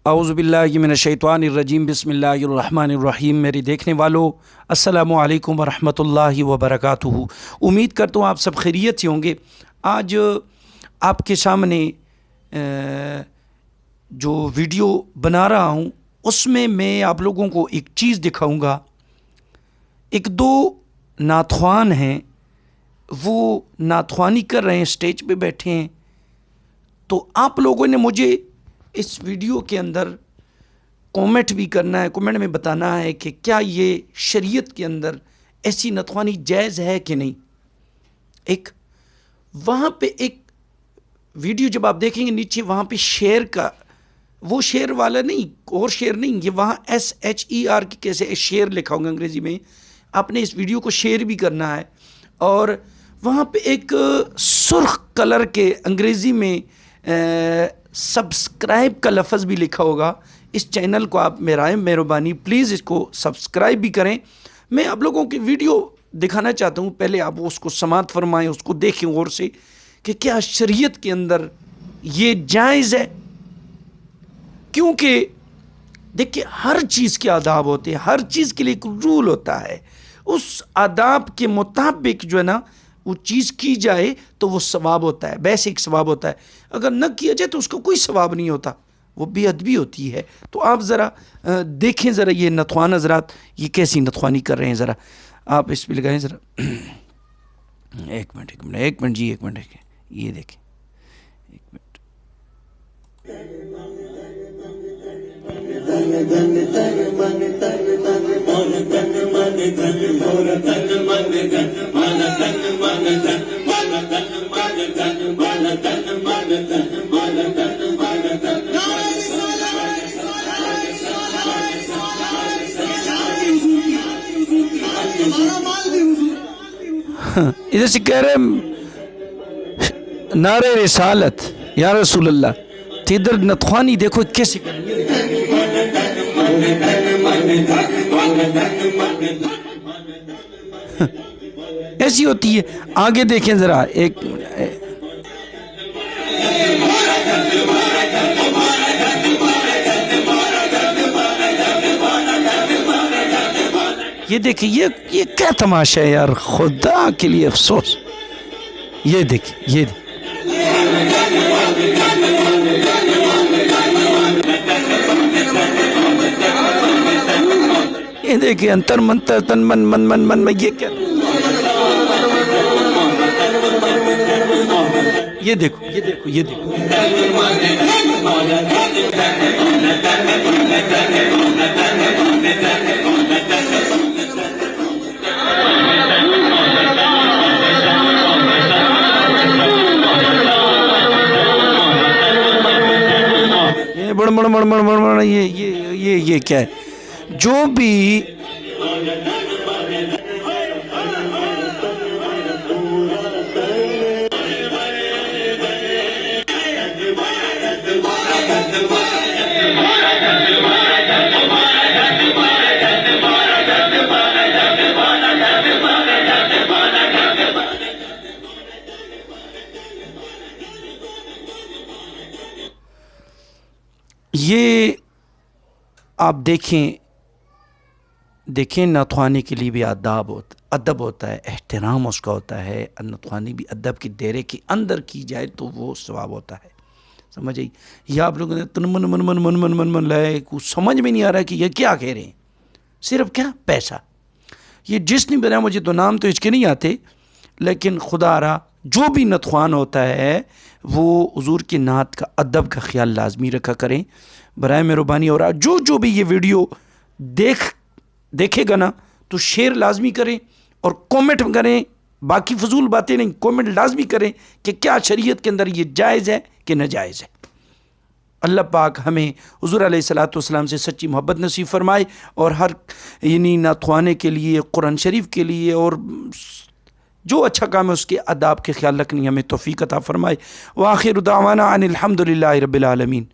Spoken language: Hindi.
औज़ुबिल्लाहि मिनश्शैतानिर्रजीम बिस्मिल्लाहिर्रहमानिर्रहीम। मेरे देखने वालों, अस्सलामु अलैकुम वरहमतुल्लाहि वबरकातुहू। उम्मीद करता हूँ आप सब खैरियत से होंगे। आज आपके सामने जो वीडियो बना रहा हूँ उसमें मैं आप लोगों को एक चीज़ दिखाऊंगा। एक दो नाथवान हैं, वो नाथवानी कर रहे हैं, स्टेज पे बैठे हैं। तो आप लोगों ने मुझे इस वीडियो के अंदर कमेंट भी करना है, कमेंट में बताना है कि क्या ये शरीयत के अंदर ऐसी नथवानी जायज़ है कि नहीं। एक वहाँ पे एक वीडियो जब आप देखेंगे नीचे वहाँ पे शेर का, वो शेर वाला नहीं और शेर नहीं, ये वहाँ SHER की कैसे शेर लिखा होगा अंग्रेज़ी में। आपने इस वीडियो को शेयर भी करना है। और वहाँ पे एक सुर्ख कलर के अंग्रेज़ी में सब्सक्राइब का लफ्ज़ भी लिखा होगा। इस चैनल को आप मेहरबानी प्लीज़ इसको सब्सक्राइब भी करें। मैं आप लोगों की वीडियो दिखाना चाहता हूँ, पहले आप उसको समात फरमाएं, उसको देखें गौर से कि क्या शरीयत के अंदर ये जायज़ है। क्योंकि देखिए हर चीज़ के आदाब होते हैं, हर चीज़ के लिए एक रूल होता है। उस आदाब के मुताबिक जो है ना वो चीज़ की जाए तो वो सवाब होता है, बेसिक सवाब होता है। अगर न किया जाए तो उसका कोई सवाब नहीं होता, वो बेअदबी होती है। तो आप ज़रा देखें, ज़रा ये नथवान हज़रात ये कैसी नथवानी कर रहे हैं। ज़रा आप इस पर लगाएं ज़रा। एक मिनट जी, एक मिनट, ये देखें, एक मिनट। इधर से कह रहे नारे रिसालत या रसूल अल्लाह, तो इधर नथवानी देखो कैसे करेंगे। ऐसी होती है। आगे देखें जरा, एक ये देखिए, ये क्या तमाशा है यार, खुदा के लिए अफसोस। ये देखिए, ये देखिए, अंतर मंतर तन मन मन मन मन में, ये क्या, ये देखो, ये देखो, ये देखो। ये बड़ बड़ बड़ बड़ बड़ ये क्या है जो भी ये आप देखें नथवानी के लिए भी अदब होता है, एहतराम उसका होता है। नथवानी भी अदब के दायरे के अंदर की जाए तो वो सवाब होता है। समझ आई? यह आप लोगों ने तन मन मन मन मन मन मन मन लाए, कुछ समझ में नहीं आ रहा कि ये क्या कह रहे हैं। सिर्फ क्या पैसा। ये जिसने बनाया, मुझे तो नाम तो इसके नहीं आते, लेकिन खुदा रहा जो भी नथवान होता है वो हुजूर की नात का अदब का ख्याल लाजमी रखा करें बराए मेहरबानी। और जो भी ये वीडियो देखेगा ना तो शेयर लाजमी करें और कमेंट करें। बाकी फजूल बातें नहीं, कमेंट लाजमी करें कि क्या शरीयत के अंदर ये जायज़ है कि नाजायज़ है। अल्लाह पाक हमें हुज़ूर अलैहिस्सलाम से सच्ची मोहब्बत नसीब फरमाए और हर यानी नाथवाने के लिए, कुरान शरीफ के लिए और जो अच्छा काम है उसके आदाब के ख्याल रखनी हमें तौफीक अता फरमाए। व आखिर दावाना अनिल हम्दुलिल्लाहि रब्बिल आलमीन।